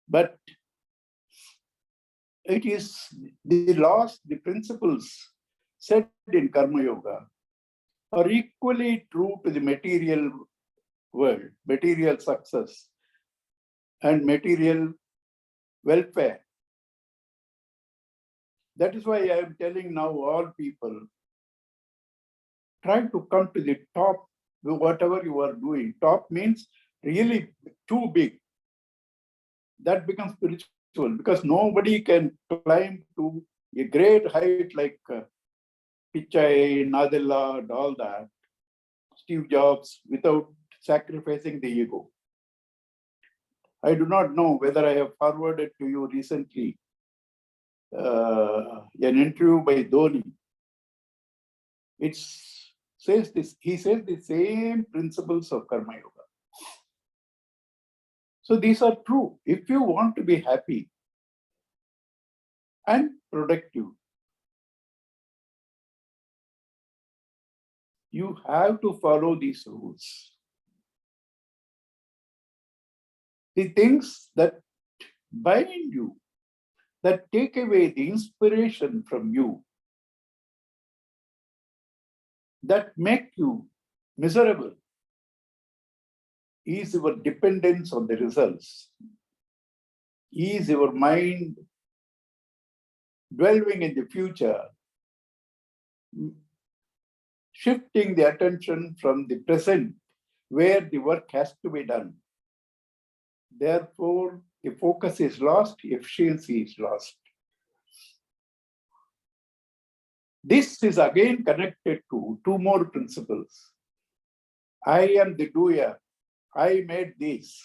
But it is the laws, the principles set in Karma Yoga are equally true to the material world, material success, and material welfare. That is why I am telling now all people, try to come to the top, whatever you are doing. Top means really too big. That becomes spiritual because nobody can climb to a great height like Pichai, Nadella, and all that, Steve Jobs, without sacrificing the ego. I do not know whether I have forwarded to you recently an interview by Dhoni. He says the same principles of Karma Yoga. So these are true. If you want to be happy and productive, you have to follow these rules. The things that bind you, that take away the inspiration from you, that make you miserable, is your dependence on the results, is your mind dwelling in the future, shifting the attention from the present where the work has to be done. Therefore, the focus is lost, efficiency is lost. This is again connected to two more principles. I am the doer. I made this.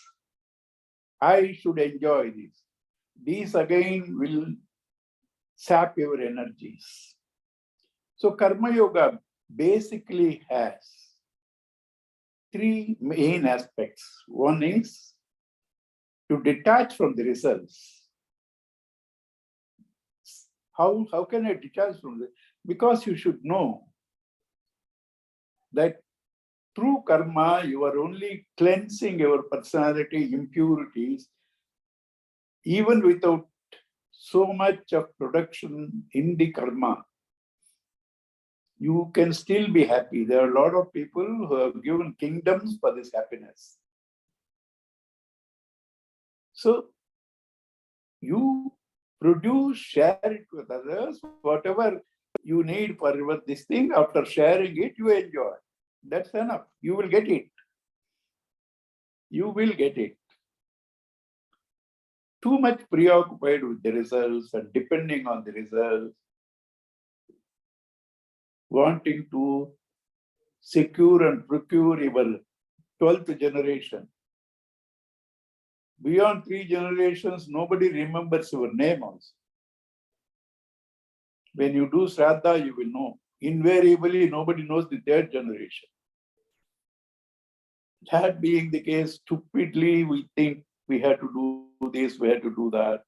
I should enjoy this. These again will sap your energies. So Karma Yoga basically has three main aspects. One is to detach from the results. How can I detach from this? Because you should know that through karma, you are only cleansing your personality impurities, even without so much of production in the karma. You can still be happy. There are a lot of people who have given kingdoms for this happiness. So you produce, share it with others, whatever you need for this thing, after sharing it, you enjoy. That's enough. You will get it. You will get it. Too much preoccupied with the results and depending on the results, wanting to secure and procure your 12th generation. Beyond 3 generations, nobody remembers your name also. When you do Shraddha, you will know. Invariably, nobody knows the 3rd generation. That being the case, stupidly, we think we have to do this, we have to do that.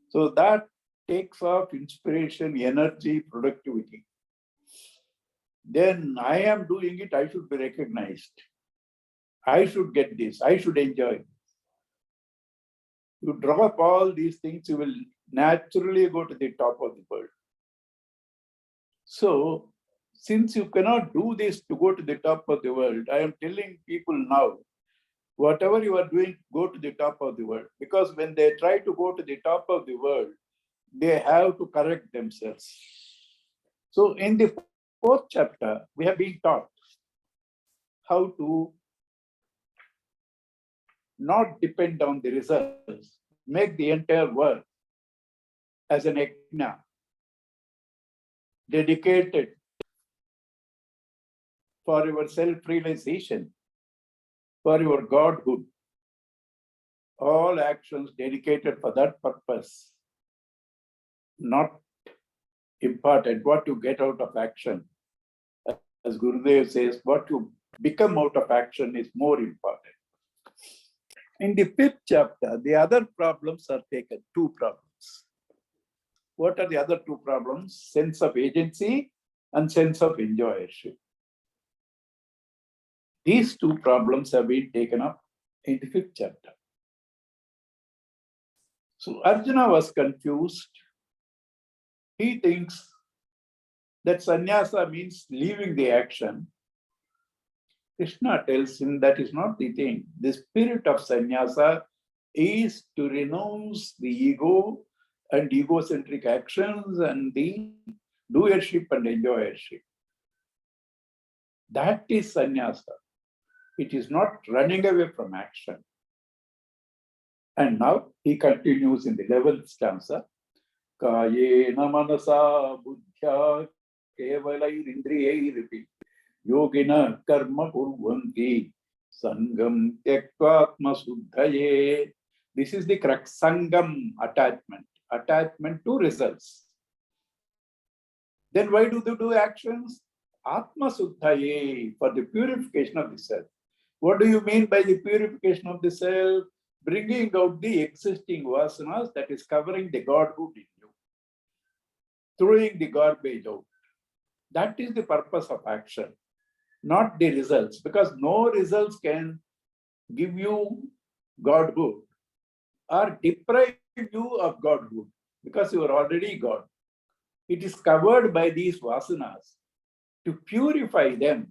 So that takes off inspiration, energy, productivity. Then I am doing it, I should be recognized. I should get this, I should enjoy it. You drop all these things, you will naturally go to the top of the world. So, since you cannot do this to go to the top of the world, I am telling people now, whatever you are doing, go to the top of the world. Because when they try to go to the top of the world, they have to correct themselves. So in the 4th chapter, we have been taught how to not depend on the results, make the entire work as an yajna, dedicated for your self-realization, for your godhood. All actions dedicated for that purpose, not important. What you get out of action, as Gurudev says, what you become out of action is more important. In the 5th chapter, the other problems are taken, 2 problems. What are the other 2 problems? Sense of agency and sense of enjoyership. These 2 problems have been taken up in the 5th chapter. So Arjuna was confused. He thinks that sannyasa means leaving the action. Krishna tells him that is not the thing. The spirit of sannyasa is to renounce the ego and egocentric actions and the doership and enjoyership. That is sannyasa. It is not running away from action. And now he continues in the 11th stanza. Kayena manasa buddhya kevalairindriyairipi yogina karma kurvanti sangam tyaktvatma suddhaye. This is the crux. Sangam, attachment to results. Then why do they do actions? Atma suddhaye, for the purification of the self. What do you mean by the purification of the self? Bringing out the existing vasanas that is covering the Godhood in you. Throwing the garbage out. That is the purpose of action, not the results, because no results can give you Godhood or deprive you of Godhood, because you are already God. It is covered by these vasanas. To purify them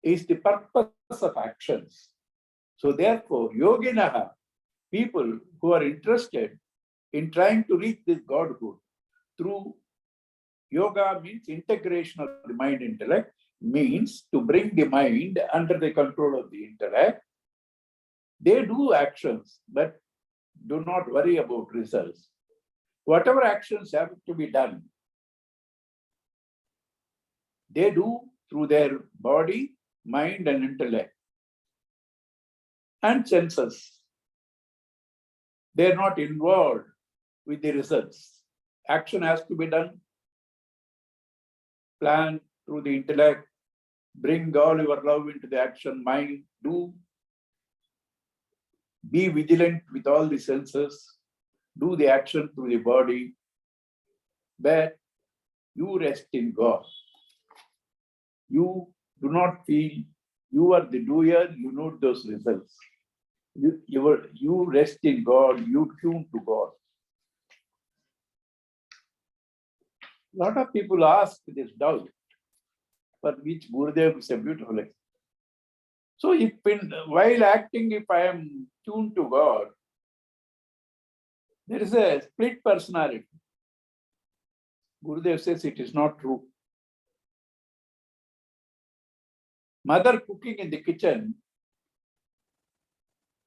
is the purpose of actions. So therefore, yoginaha, people who are interested in trying to reach this Godhood through yoga, means integration of the mind intellect, means to bring the mind under the control of the intellect. They do actions, but do not worry about results. Whatever actions have to be done, they do through their body, mind, and intellect, and senses. They are not involved with the results. Action has to be done, plan through the intellect, bring all your love into the action, mind, do. Be vigilant with all the senses, do the action through the body, but you rest in God. You do not feel you are the doer, you know those results. You rest in God, you tune to God. A lot of people ask this doubt, for which Gurudev is a beautiful example. So if while acting, if I am tuned to God, there is a split personality. Gurudev says it is not true. Mother cooking in the kitchen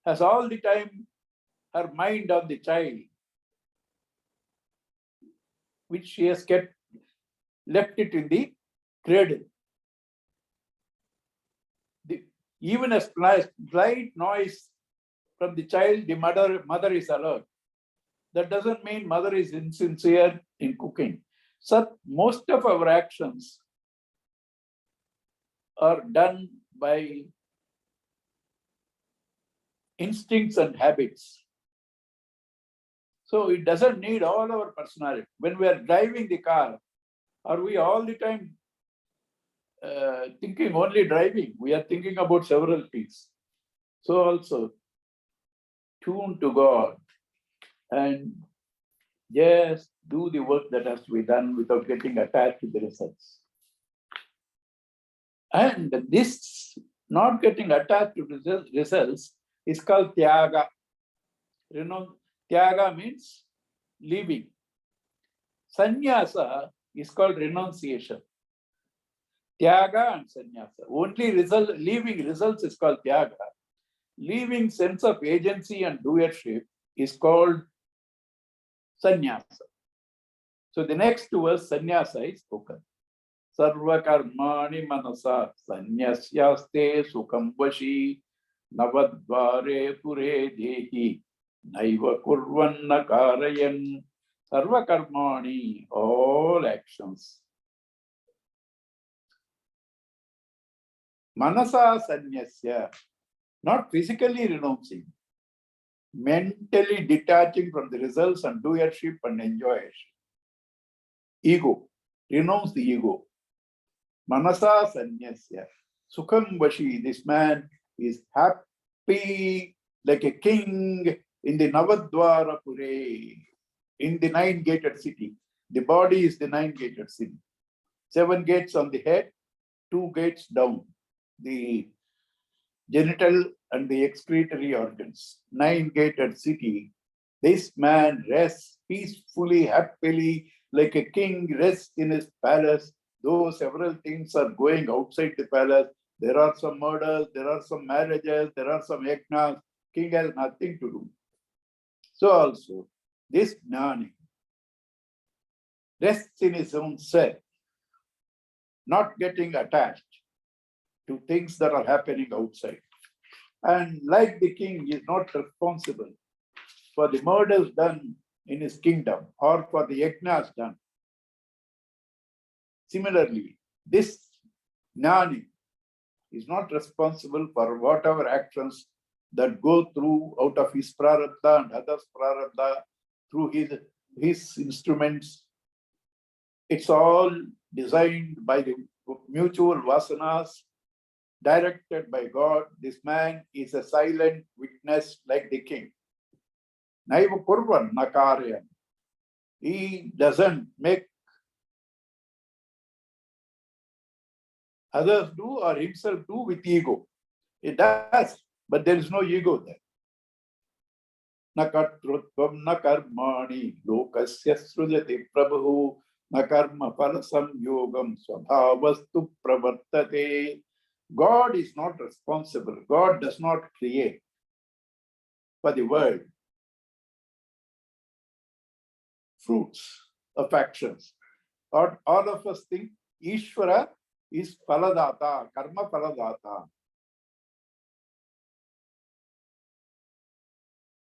has all the time her mind on the child, which she has left it in the cradle. Even a slight noise from the child, the mother is alert. That doesn't mean mother is insincere in cooking. So most of our actions are done by instincts and habits. So it doesn't need all our personality. When we are driving the car, are we all the time thinking only driving? We are thinking about several things. So also, tune to God and just do the work that has to be done without getting attached to the results. And this not getting attached to the results is called tyaga. You know, tyaga means leaving. Sannyasa is called renunciation. Tyaga and sannyasa. Only leaving results is called tyaga. Leaving sense of agency and doership is called sannyasa. So the next verse, sannyasa, is spoken. Sarva karmani manasa sannyasyaaste sukham vashi navadvare pure dehi naiva kurvanna karayan. Sarva karmani, all actions. Manasa sannyasya, not physically renouncing, mentally detaching from the results and doership and enjoyership. Ego, renounce the ego. Manasa sannyasya, sukham vashi, this man is happy like a king in the Navadvara Pure, in the 9-gated city. The body is the 9-gated city. 7 gates on the head, 2 gates down. The genital and the excretory organs. 9-gated city. This man rests peacefully, happily, like a king rests in his palace. Though several things are going outside the palace, there are some murders, there are some marriages, there are some yajnas. King has nothing to do. So also, this Jnani rests in his own self, not getting attached to things that are happening outside. And like the king, he is not responsible for the murders done in his kingdom or for the yajnas done. Similarly, this Jnani is not responsible for whatever actions that go through out of his prarabdha and others' prarabdha through his instruments. It's all designed by the mutual vasanas, directed by God. This man is a silent witness like the king. Naiva kurvan nakaryan. He doesn't make others do or himself do with ego. He does, but there is no ego there. Nakartrutvam nakarmani lokasya srujati prabhu nakarma phala samyogam svabhavastu pravartate. God is not responsible. God does not create for the world fruits of actions. All of us think Ishvara is phaladata, karma phaladata.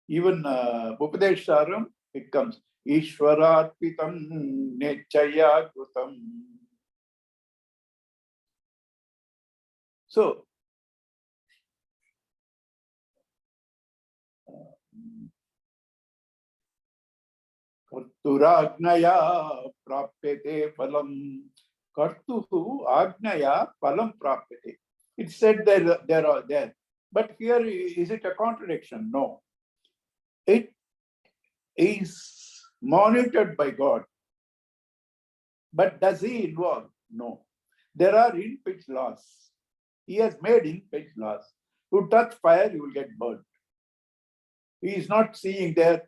Even Upadesharam, it comes Ishvararpitam nechaya krutam. So, Karturagnaya prapyate phalam. Kartuhu agnaya phalam prapyate. It said there are there. But here, is it a contradiction? No. It is monitored by God. But does he involve? No. There are inbuilt laws. He has made inbuilt laws. To touch fire, you will get burnt. He is not seeing there,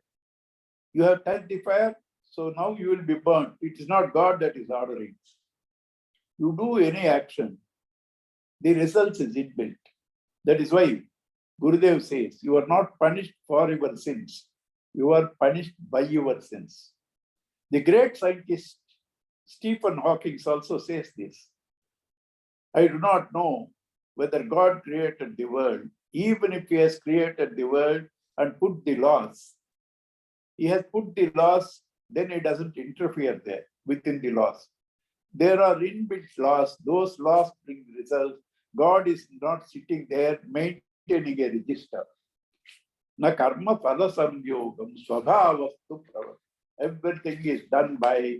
you have touched the fire, so now you will be burnt. It is not God that is ordering. You do any action, the results is inbuilt. That is why Gurudev says, you are not punished for your sins. You are punished by your sins. The great scientist Stephen Hawking also says this. I do not know whether God created the world. Even if he has created the world and put the laws, he has put the laws, then he doesn't interfere there within the laws. There are inbuilt laws. Those laws bring results. God is not sitting there maintaining a register. Na karma phala samyogam svabhavastu pravat. Everything is done by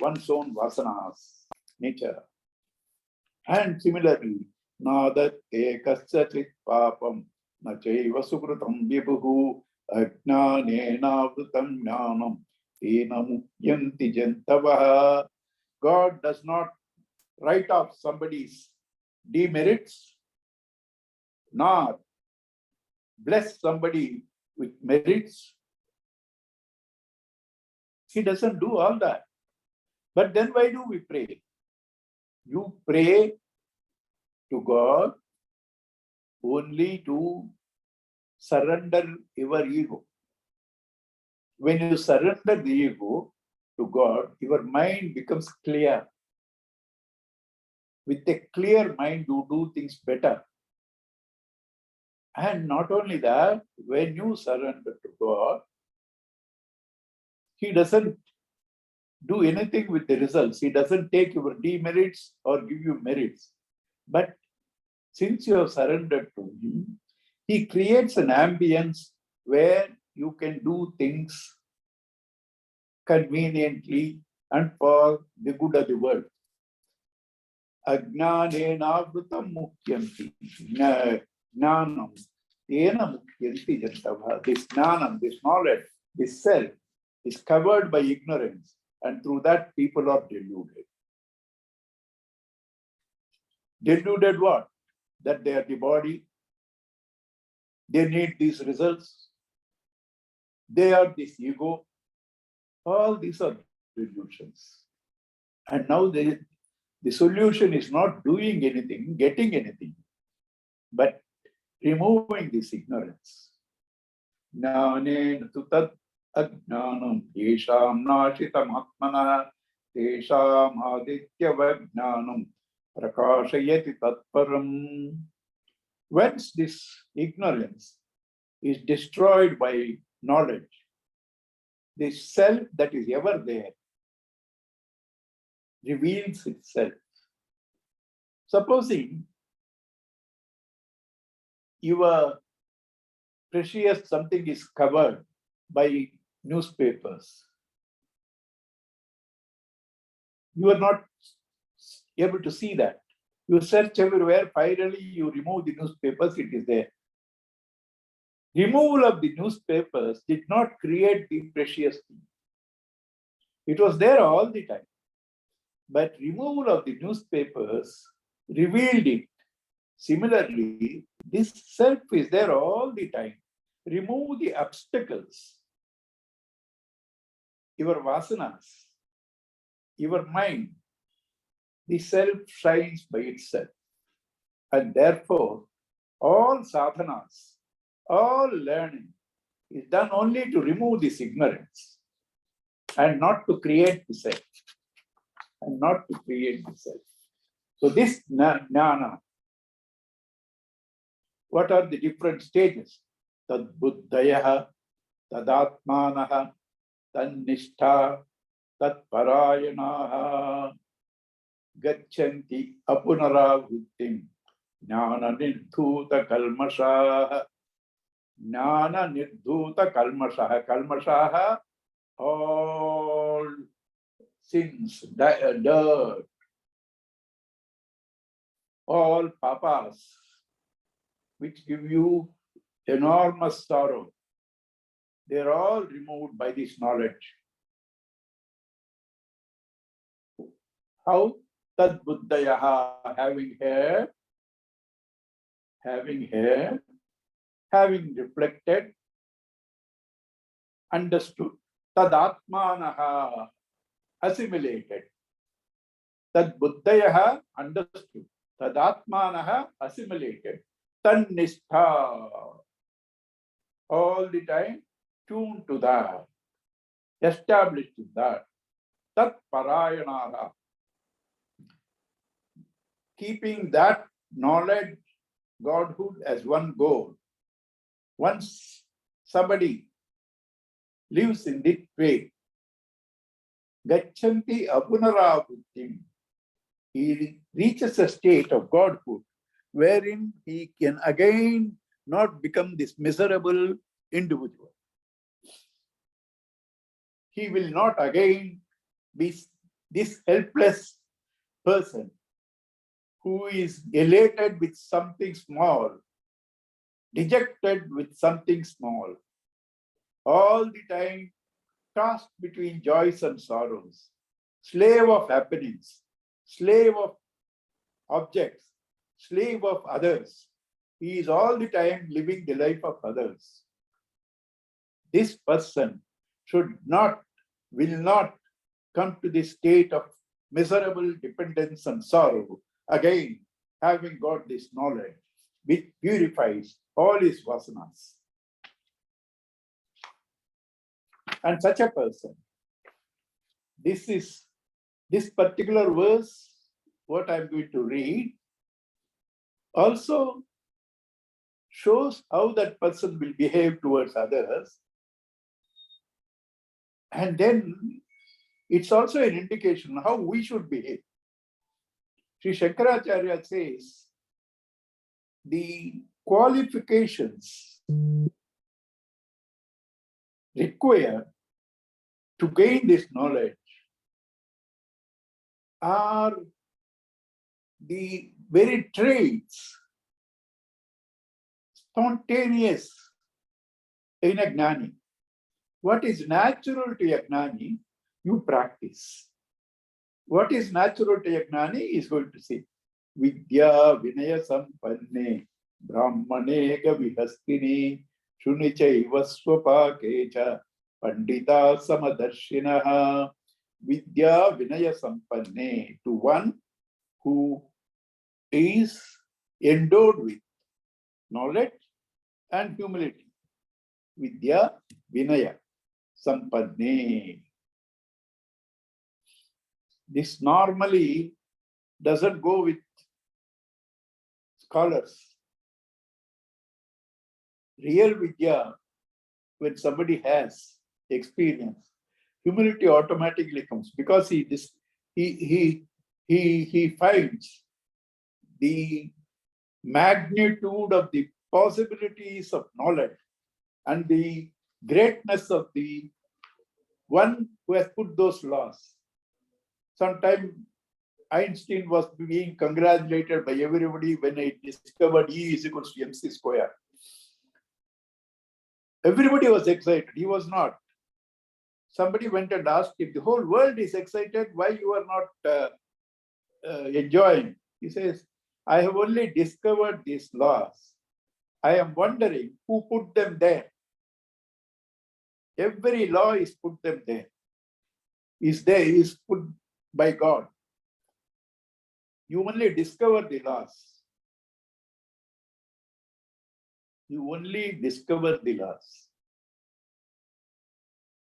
one's own vasanas, nature. And similarly, nadat ekasya papam na chaiva sukrutam vibhuhu ajnanena vrutam jnanam ena mukyanti jantavaha. God does not write off somebody's demerits, nor bless somebody with merits. He doesn't do all that. But then why do we pray? You pray to God only to surrender your ego. When you surrender the ego to God, your mind becomes clear. With a clear mind, you do things better. And not only that, when you surrender to God, he doesn't do anything with the results. He doesn't take your demerits or give you merits. But since you have surrendered to him, he creates an ambience where you can do things conveniently and for the good of the world. Ajnanena vrutam mukyanti. Jnanam This jnanam, this knowledge, this self is covered by ignorance, and through that people are deluded. Deluded what? That they are the body, they need these results, they are this ego. All these are delusions. And now the solution is not doing anything, getting anything, but removing this ignorance. Jnanena tu tad ajnanam yesham nashitam atmana tesham aditya vajnanam prakashayati tatparam. Once this ignorance is destroyed by knowledge, this self that is ever there reveals itself. Supposing your precious something is covered by newspapers, you are not able to see that. You search everywhere, finally you remove the newspapers, it is there. Removal of the newspapers did not create the precious thing. It was there all the time. But removal of the newspapers revealed it. Similarly, this self is there all the time. Remove the obstacles, your vasanas, your mind, the self shines by itself. And therefore, all sadhanas, all learning is done only to remove this ignorance and not to create the self. And not to create the self. So this jnana, what are the different stages? Tad buddhayaha, tadatmanaha, tannistha, tat parayanaha, gachanti apunaravutim, jnana nirdhuta kalmashaha. Jnana nirdhuta kalmashaha. Kalmashaha, all sins, dirt, all papas, which give you enormous sorrow, they are all removed by this knowledge. How? Tad buddhayaha, having reflected, understood, tadatmanaha, assimilated. Tad buddhayaha, understood, tadatmanaha, assimilated, tannistha, all the time tuned to that, established in that, tat parayanaha, keeping that knowledge, Godhood as one goal. Once somebody lives in this way, gachanti apunaravutim, he reaches a state of Godhood wherein he can again not become this miserable individual. He will not again be this helpless person who is elated with something small, dejected with something small, all the time tossed between joys and sorrows, slave of happenings, slave of objects, slave of others. He is all the time living the life of others. This person will not come to this state of miserable dependence and sorrow, again, having got this knowledge, which purifies all his vasanas. And such a person, this particular verse, what I'm going to read, also shows how that person will behave towards others. And then it's also an indication how we should behave. Sri Shankaracharya says the qualifications required to gain this knowledge are the very traits spontaneous in a gnani. What is natural to a gnani, you practice. What is natural to a gnani is going to say, Vidya Vinaya Sampanne Brahmane Gavihastini Shunicha Ivaswapakecha Pandita Samadarshinaha. Vidya Vinaya Sampanne, to one who is endowed with knowledge and humility. Vidya Vinaya Sampanne. This normally doesn't go with scholars. Real Vidya, when somebody has experience, humility automatically comes because he finds the magnitude of the possibilities of knowledge and the greatness of the one who has put those laws. Sometime Einstein was being congratulated by everybody when he discovered E is equals to mc square. Everybody was excited. He was not. Somebody went and asked him, the whole world is excited, why you are not enjoying? He says, I have only discovered these laws. I am wondering who put them there. Every law is put them there. Is put by God. You only discover the laws. You only discover the laws.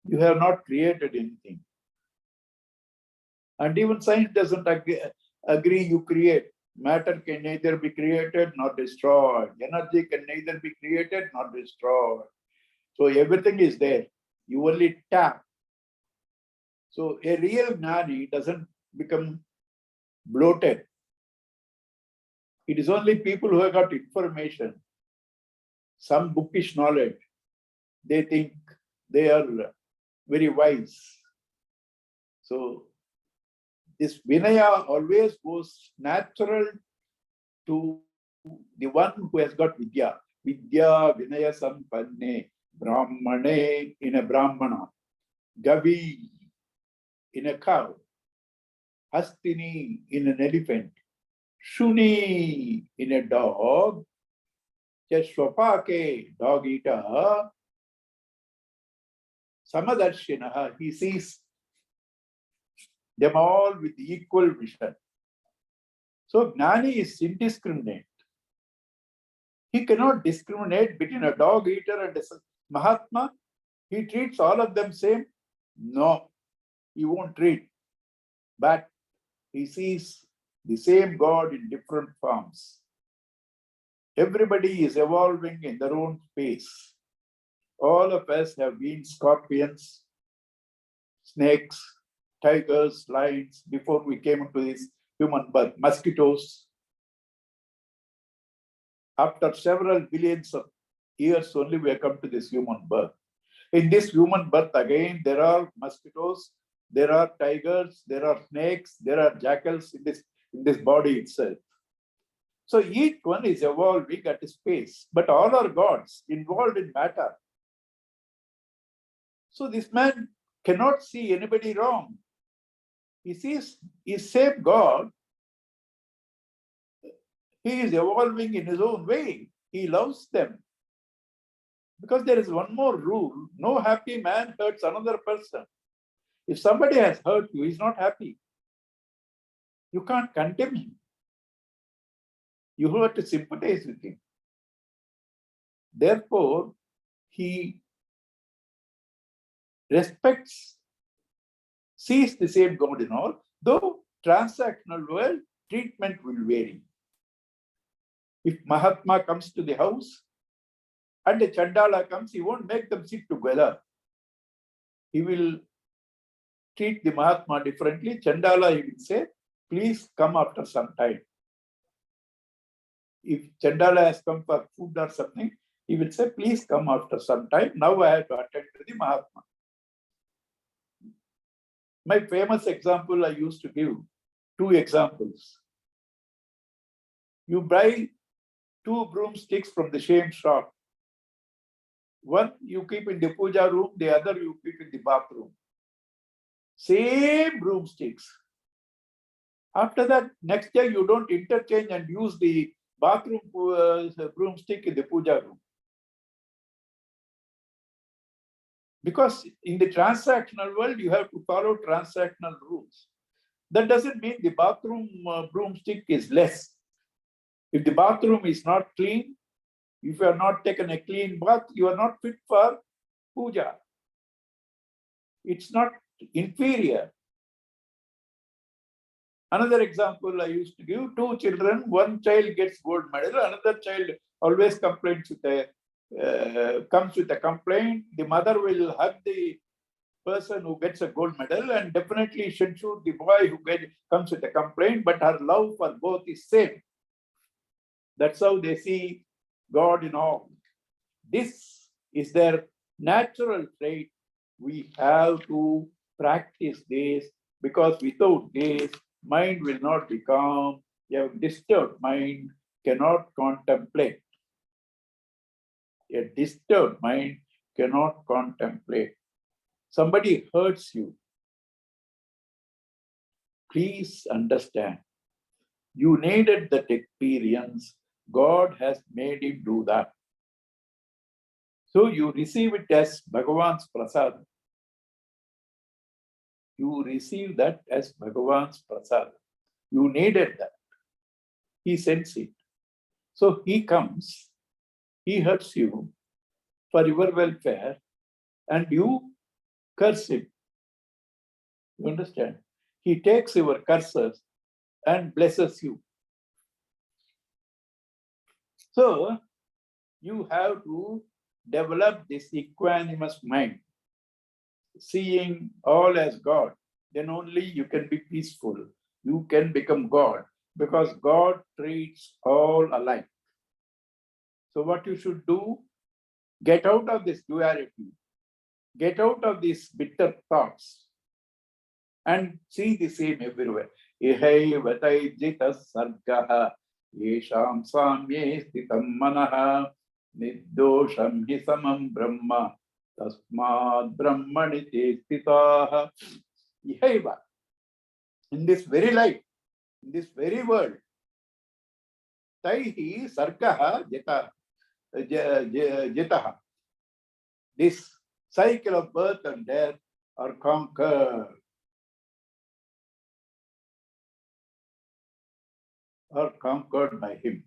You have not created anything. And even science doesn't agree you create. Matter can neither be created nor destroyed. Energy can neither be created nor destroyed. So everything is there. You only tap. So a real gnani doesn't become bloated. It is only people who have got information, some bookish knowledge. They think they are very wise. So this Vinaya always goes natural to the one who has got Vidya. Vidya Vinaya Sampanne Brahmane in a Brahmana. Gavi in a cow. Hastini in an elephant. Shuni in a dog. Chashwapake, dog eater. Samadarshinaha, he sees them all with equal vision. So Gnani is indiscriminate. He cannot discriminate between a dog eater and a Mahatma. He treats all of them same. No, he won't treat. But he sees the same God in different forms. Everybody is evolving in their own pace. All of us have been scorpions, snakes, tigers, lions, before we came into this human birth, mosquitoes. After several billions of years only we have come to this human birth. In this human birth again, there are mosquitoes, there are tigers, there are snakes, there are jackals in this body itself. So each one is evolving at its pace, but all are gods involved in matter. So this man cannot see anybody wrong. He sees his same God. He is evolving in his own way. He loves them. Because there is one more rule. No happy man hurts another person. If somebody has hurt you, he's not happy. You can't condemn him. You have to sympathize with him. Therefore, he respects, sees the same God in all, though transactional world, treatment will vary. If Mahatma comes to the house and a Chandala comes, he won't make them sit together. He will treat the Mahatma differently. Chandala, he will say, please come after some time. If Chandala has come for food or something, he will say, please come after some time. Now I have to attend to the Mahatma. My famous example I used to give, two examples. You buy two broomsticks from the same shop. One you keep in the puja room, the other you keep in the bathroom. Same broomsticks. After that, next day you don't interchange and use the bathroom broomstick in the puja room. Because in the transactional world, you have to follow transactional rules. That doesn't mean the bathroom broomstick is less. If the bathroom is not clean, if you have not taken a clean bath, you are not fit for puja. It's not inferior. Another example I used to give, two children, one child gets gold medal, another child always complains comes with a complaint. The mother will hug the person who gets a gold medal and definitely censure the boy who comes with a complaint, but her love for both is same. That's how they see God in all. This is their natural trait. We have to practice this, because without this, mind will not be calm. A disturbed mind cannot contemplate. A disturbed mind cannot contemplate. Somebody hurts you. Please understand. You needed that experience. God has made him do that. So you receive it as Bhagavan's prasad. You receive that as Bhagavan's prasad. You needed that. He sends it. So he comes, he hurts you for your welfare, and you curse him. You understand? He takes your curses and blesses you. So you have to develop this equanimous mind, seeing all as God. Then only you can be peaceful. You can become God, because God treats all alike. So what you should do, get out of this duality, get out of these bitter thoughts, and see the same everywhere. Ihaivatai jita sargaha yesham samye stitam manaha niddosham hi samam brahma tasmad brahmani te stitaha. Ihaiva. In this very life, in this very world, taihi sargaha jitaha. This cycle of birth and death are conquered. Are conquered by him.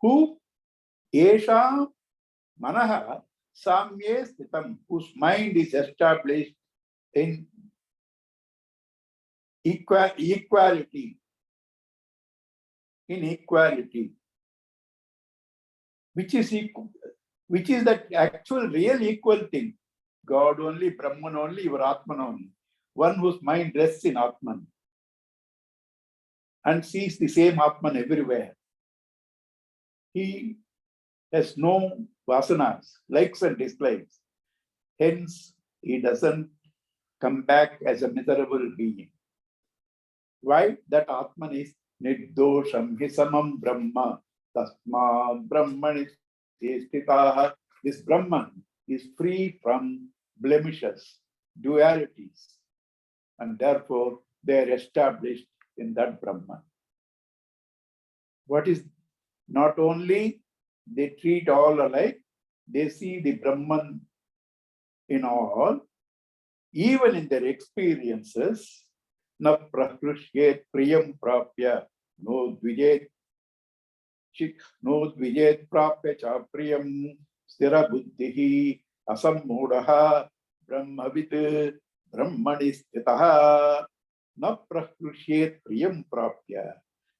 Who? Esha manaha samye stitam, whose mind is established in equality. In equality. Which is that actual real equal thing. God only, Brahman only, your Atman only. One whose mind rests in Atman and sees the same Atman everywhere. He has no vasanas, likes and dislikes. Hence, he doesn't come back as a miserable being. Why? That Atman is niddosham hi samam brahma tasmad brahmani stitaha. This Brahman is free from blemishes, dualities, and therefore they are established in that Brahman. What is, not only they treat all alike, they see the Brahman in all, even in their experiences. Na prakrishyet priyam prapya no dvijet prapya cha priyam stira buddhihi asammudaha brahmavit brahmani stitaha. Na prakrishyet priyam prapya.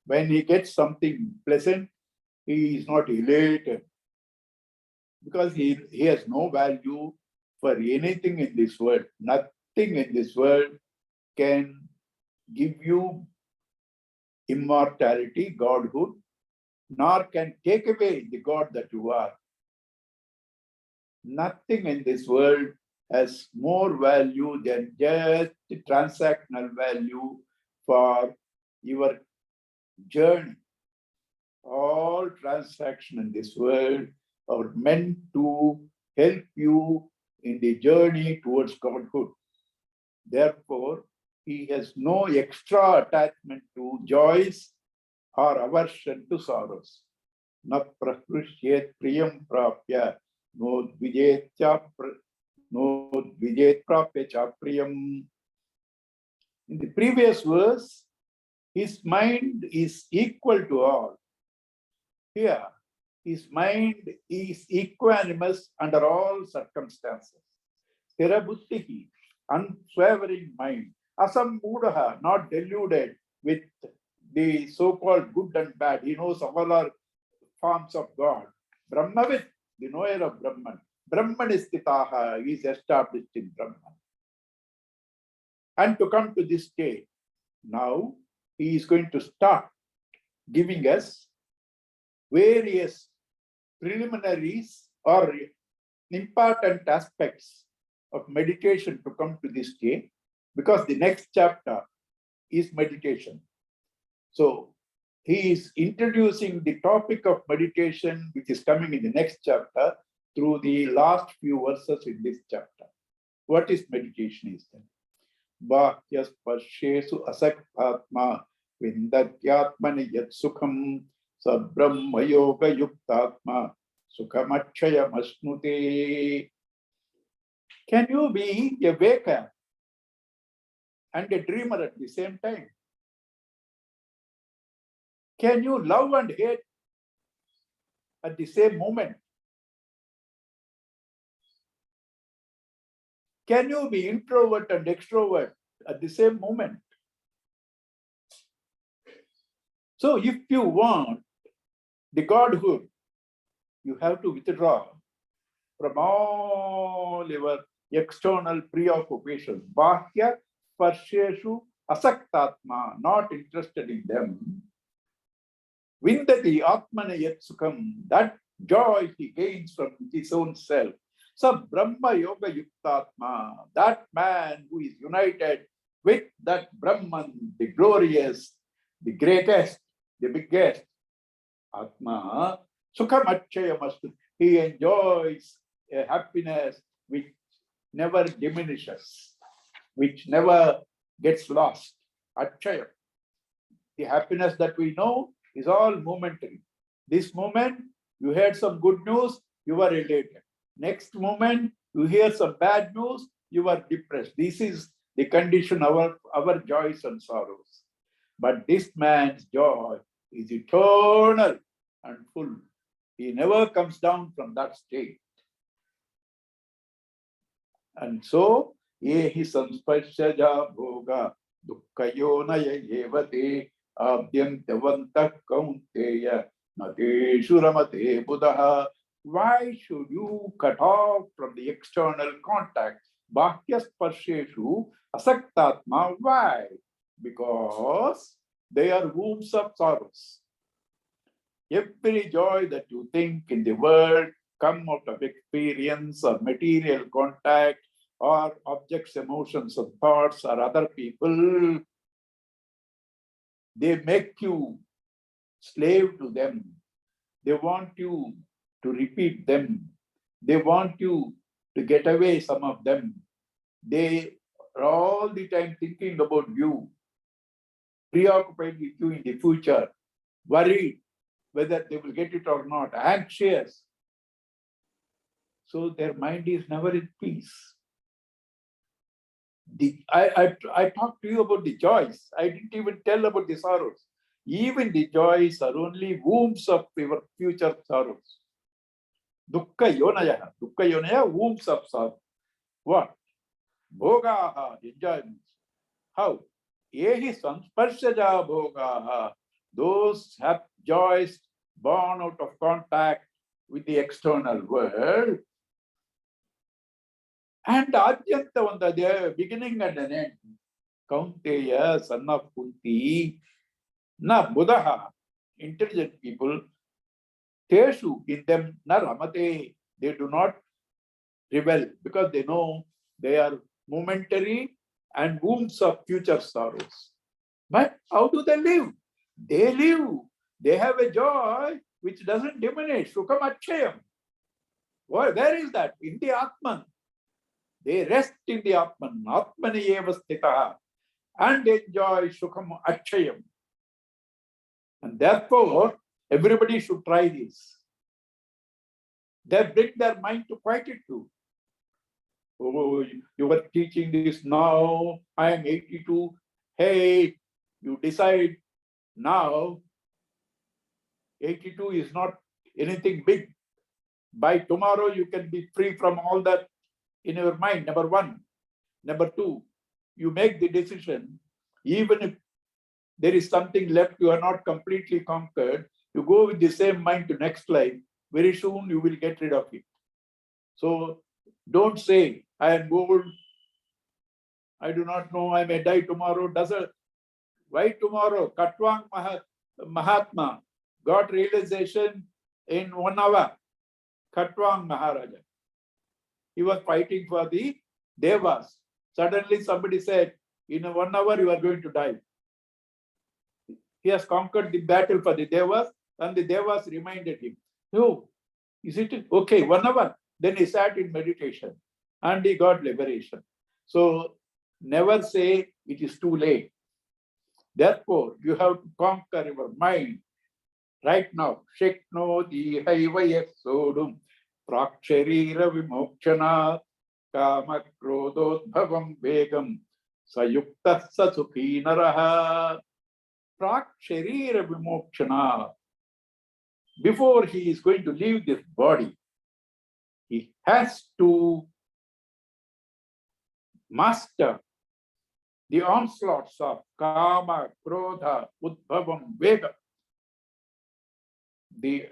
When he gets something pleasant, he is not elated, because he has no value for anything in this world. Nothing in this world can give you immortality, godhood, nor can take away the God that you are. Nothing in this world has more value than just the transactional value for your journey, all transactions in this world are meant to help you in the journey towards Godhood. Therefore, he has no extra attachment to joys or aversion to sorrows. Na prahrishyet priyam prapya no dvijet prapya cha priyam. In the previous verse, his mind is equal to all. Here, his mind is equanimous under all circumstances. Sthira buddhihi, unswavering mind. Asam mudaha, not deluded with the so-called good and bad. He knows all our forms of God. Brahmavit, the knower of Brahman. Brahman is Titaha, he is established in Brahman. And to come to this state, now he is going to start giving us various preliminaries or important aspects of meditation to come to this state, because the next chapter is meditation. So he is introducing the topic of meditation, which is coming in the next chapter, through the last few verses in this chapter. What is meditation is then? Bhakyas parshesu asaktatma vindatyatmani yat sukham sabrahma yoga yuktatma sukhamachaya masnute. Can you be a waker and a dreamer at the same time? Can you love and hate at the same moment? Can you be introvert and extrovert at the same moment? So if you want the Godhood, you have to withdraw from all your external preoccupations. Bahya parsheshu asaktatma, not interested in them. Vindati atmana yat sukham, that joy he gains from his own self. So Brahma Yoga Yuktatma, that man who is united with that Brahman, the glorious, the greatest, the biggest, Atma, Sukham Achaya Mastu, he enjoys a happiness which never diminishes, which never gets lost. Achaya. The happiness that we know is all momentary. This moment, you heard some good news, you are elated. Next moment, you hear some bad news, you are depressed. This is the condition of our joys and sorrows. But this man's joy is eternal and full. He never comes down from that state. And so, yehi sansparshaja bhoga dukkayonaya yevate abhyantavantah kaunteya nateshu ramate buddha. Why should you cut off from the external contact? Bhakyas parsheshu asaktatma. Why? Because they are wombs of sorrows. Every joy that you think in the world come out of experience or material contact or objects, emotions, or thoughts or other people. They make you slave to them. They want you to repeat them. They want you to get away some of them. They are all the time thinking about you, preoccupied with you in the future, worried whether they will get it or not, anxious. So their mind is never in peace. I talked to you about the joys. I didn't even tell about the sorrows. Even the joys are only wombs of your future sorrows. Dukkha yonaya, wombs of sorrow. What? Bhogaha, enjoyments. How? Yehi sansparshaja bhogaha. Those have joys born out of contact with the external world. And Adyantavanta, the beginning and an end. Kaunteya, son of Kunti, na Buddha, intelligent people, Teshu, in them, na Ramate, they do not rebel because they know they are momentary and wombs of future sorrows. But how do they live? They live They have a joy which doesn't diminish. Sukham Achayam. Where is that? In the Atman. They rest in the Atman. Atmani eva sthitaha. And enjoy Sukham Achayam. And therefore, everybody should try this. They bring their mind to quietude. Oh, you were teaching this now. I am 82. Hey, you decide now. 82 is not anything big. By tomorrow, you can be free from all that in your mind, number one. Number two, you make the decision, even if there is something left, you are not completely conquered, you go with the same mind to next life, very soon you will get rid of it. So don't say, I am old, I do not know, I may die tomorrow. Why tomorrow? Katwang Mahatma got realization in 1 hour. Katwang Maharaja. He was fighting for the Devas. Suddenly somebody said, in 1 hour you are going to die. He has conquered the battle for the Devas, and the Devas reminded him, no, is it okay, 1 hour? Then he sat in meditation and he got liberation. So never say it is too late. Therefore, you have to conquer your mind right now. Sheknoti haivayek sodum praksharira vimokshana kama krododbhavam vegam sayukta sasukhi naraha. Praksharira vimokshana. Before he is going to leave this body, he has to master the onslaughts of kama, krodha, udbhavam, vega. The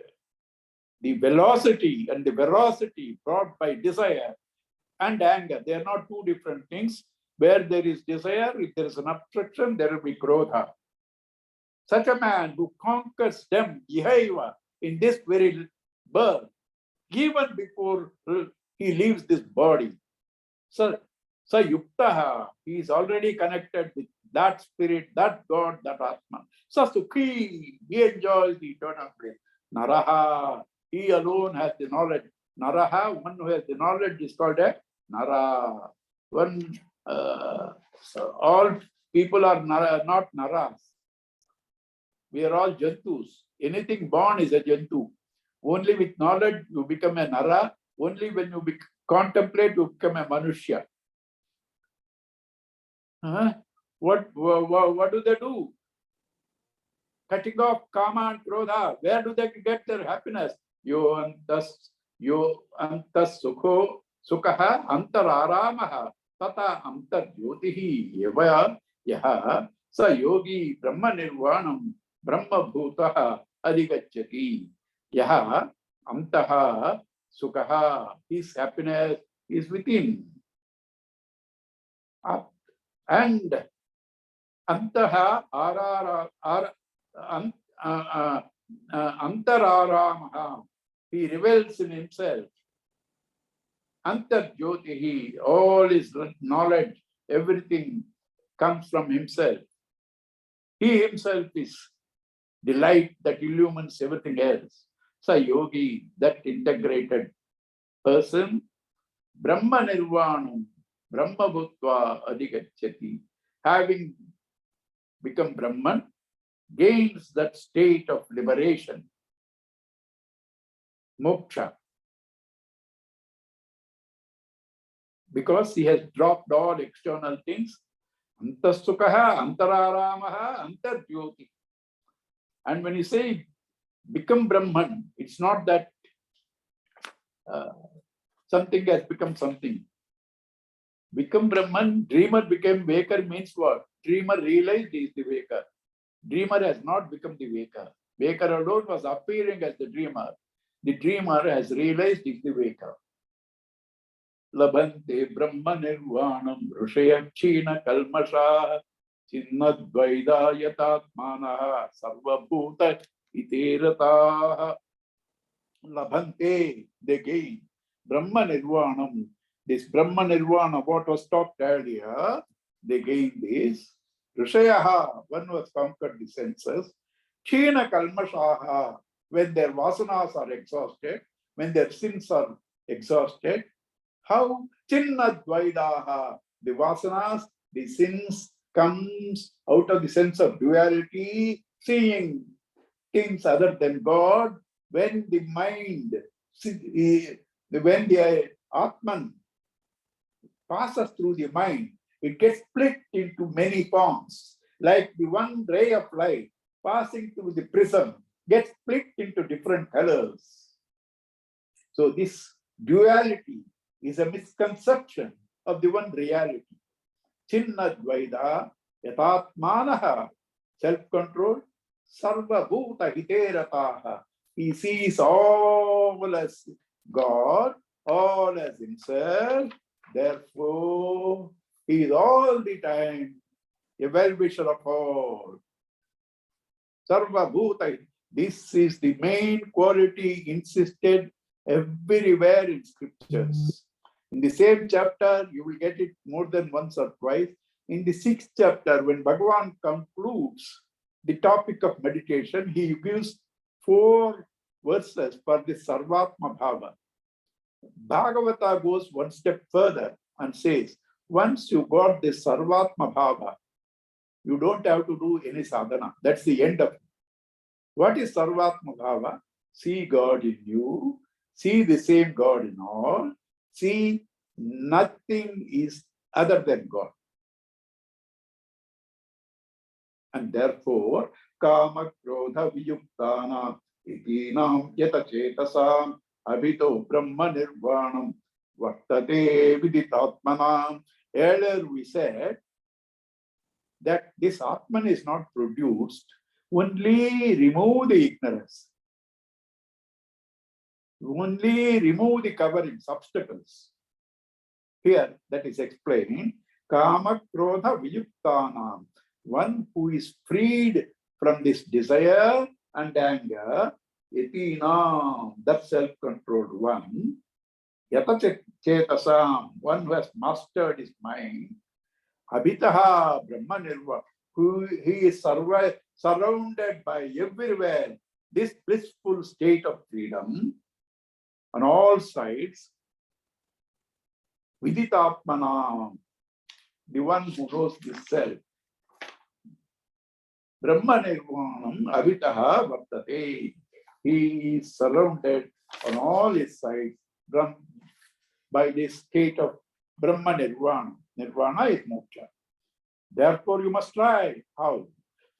velocity and the veracity brought by desire and anger, they are not two different things. Where there is desire, if there is an obstruction, there will be krodha. Such a man who conquers them, ihaiva, in this very birth, even before he leaves this body. So, yuktaha, he is already connected with that spirit, that God, that Atma. Sasukhi, he enjoys the eternal bliss. Naraha, he alone has the knowledge. Naraha, one who has the knowledge is called a Nara. All people are not Naras. We are all Jantus. Anything born is a Jantu. Only with knowledge you become a Nara. Only when you contemplate you become a Manushya. What do they do? Cutting off kama and krodha. Where do they get their happiness? Yo antas sukhaha antararamaha tata antar jyotihi yavaya yaha sa yogi brahma nirvanam brahma bhutaha adhigacchati. Yaha antaha sukhaha. His happiness is within. And antaha antararamaha. He revels in himself. Antar jyotihi. All his knowledge, everything comes from himself. He himself is the light that illumines everything else. Sa yogi, that integrated person, Brahma nirvanam, Brahma bhutva adhigacchati, having become Brahman, gains that state of liberation, moksha, because he has dropped all external things. Antasukhaha, antararamaha, antarjyoti. And when you say become Brahman, it's not that something has become something. Become Brahman, dreamer became waker means what? Dreamer realized he is the waker. Dreamer has not become the waker. Waker alone was appearing as the dreamer. The dreamer has realized he is the waker. Labhante Brahma Nirvanam Rushayachina Kalmasha Chinnadvaida Yatatmana Sarvabhuta Iterataha. Labhante, they gain Brahma Nirvanam. This Brahma Nirvana, what was talked earlier, they gain this. Rishayaha, one was conquered the senses. Chena kalmashaha, when their vasanas are exhausted, when their sins are exhausted. How? Chinnadvaidaha, the vasanas, the sins comes out of the sense of duality, seeing things other than God. When the mind, when the Atman passes through the mind, it gets split into many forms. Like the one ray of light passing through the prism gets split into different colors. So this duality is a misconception of the one reality. Chinnadvaida yatatmanaha, self-control, sarva bhuta hiterataha. He sees all as God, all as himself. Therefore, he is all the time a well-wisher of all. Sarva bhuta. This is the main quality insisted everywhere in scriptures. In the same chapter, you will get it more than once or twice. In the 6th chapter, when Bhagavan concludes the topic of meditation, he gives 4 verses for this Sarvatma Bhava. Bhagavata goes one step further and says, once you got this Sarvatma Bhava, you don't have to do any sadhana. That's the end of it. What is Sarvatma Bhava? See God in you, see the same God in all, see nothing is other than God. And therefore, Kama Krodha Viyuktana Itinam Yata Chetasam Abhito Brahma Nirvanam Vartate Viditatmanam. Earlier we said that this Atman is not produced, only remove the ignorance. Only remove the coverings, obstacles. Here that is explaining, Kama Krodha Viyuktanam, one who is freed from this desire and anger, Yatinam, that self-controlled one, Yata Chetasam, one who has mastered his mind, Abhitaha Brahma Nirva, who he is surrounded by everywhere this blissful state of freedom on all sides. Viditatmanam, the one who knows this self. Brahma Nirvanam Abhitaha Vartate. He is surrounded on all his sides by this state of Brahma Nirvana. Nirvana is moksha. Therefore, you must try. How?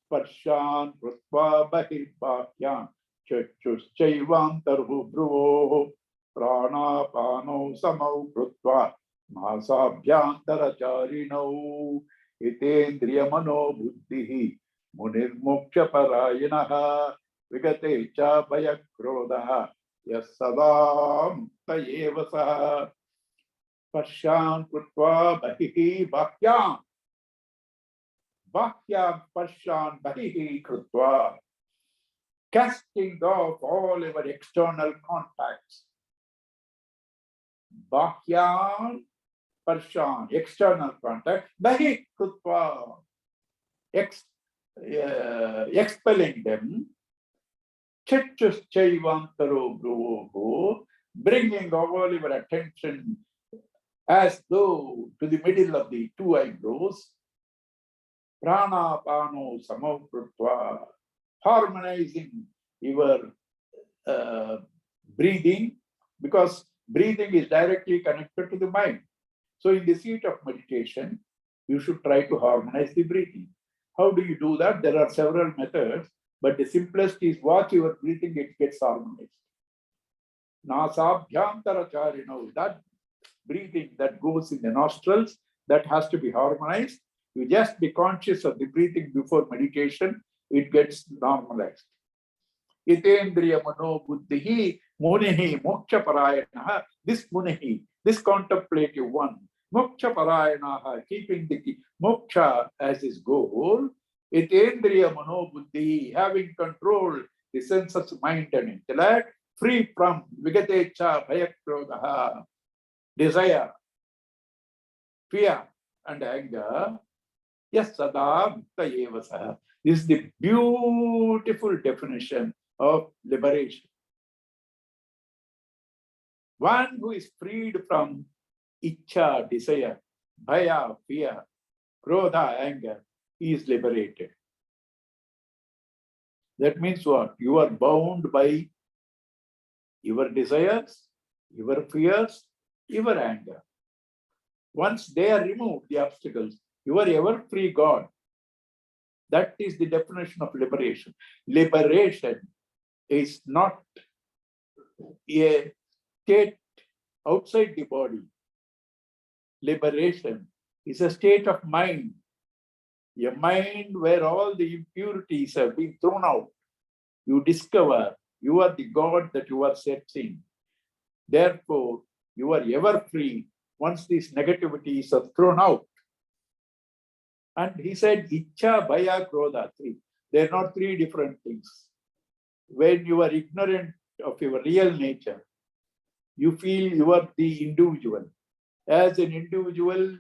Sparshan Prutva Bahirbahyam Chachuschaivantarhu Bhruvo Prana Pano Samau Prutva Masabhyantaracharino Itendriya Mano Buddhihi Munir Moksha Parayanaha Vigate Cha Bhayakrodaha Yasadam Tayevasa Parshan Prutva Bahihi Bhakyam Bhakyam Parshan Bahihi Krutva, casting off all our external contacts. Bhakyam Parshan, external contact, Bahi Krutva, expelling them. Chechus Chaivantaro Bhruvoho, bringing all our attention as though to the middle of the 2 eyebrows. Prana Pano Samavrutva, harmonizing your breathing, because breathing is directly connected to the mind. So in the seat of meditation, you should try to harmonize the breathing. How do you do that? There are several methods, but the simplest is watch your breathing, it gets harmonized. Nasabhyantaracharino, that breathing that goes in the nostrils, that has to be harmonized. You just be conscious of the breathing before meditation, it gets normalized. Itendriya Mano Buddhihi Munihi Moksha Parayanaha. This Munihi, this contemplative one, Moksha Parayanaha, keeping the moksha as his goal. Itendriya Mano Buddhihi, having controlled the senses, mind and intellect, free from Vigatecha Bhayakrodaha, desire, fear and anger. Yes, sada mukta eva saha. This is the beautiful definition of liberation. One who is freed from ichcha, desire, bhaya, fear, krodha, anger, he is liberated. That means what? You are bound by your desires, your fears, your anger. Once they are removed, the obstacles, you are ever free God. That is the definition of liberation. Liberation is not a state outside the body. Liberation is a state of mind. A mind where all the impurities have been thrown out. You discover you are the God that you are searching. Therefore, you are ever free once these negativities are thrown out. And he said, Ichcha, Bhaya, Krodha, three. They are not three different things. When you are ignorant of your real nature, you feel you are the individual. As an individual,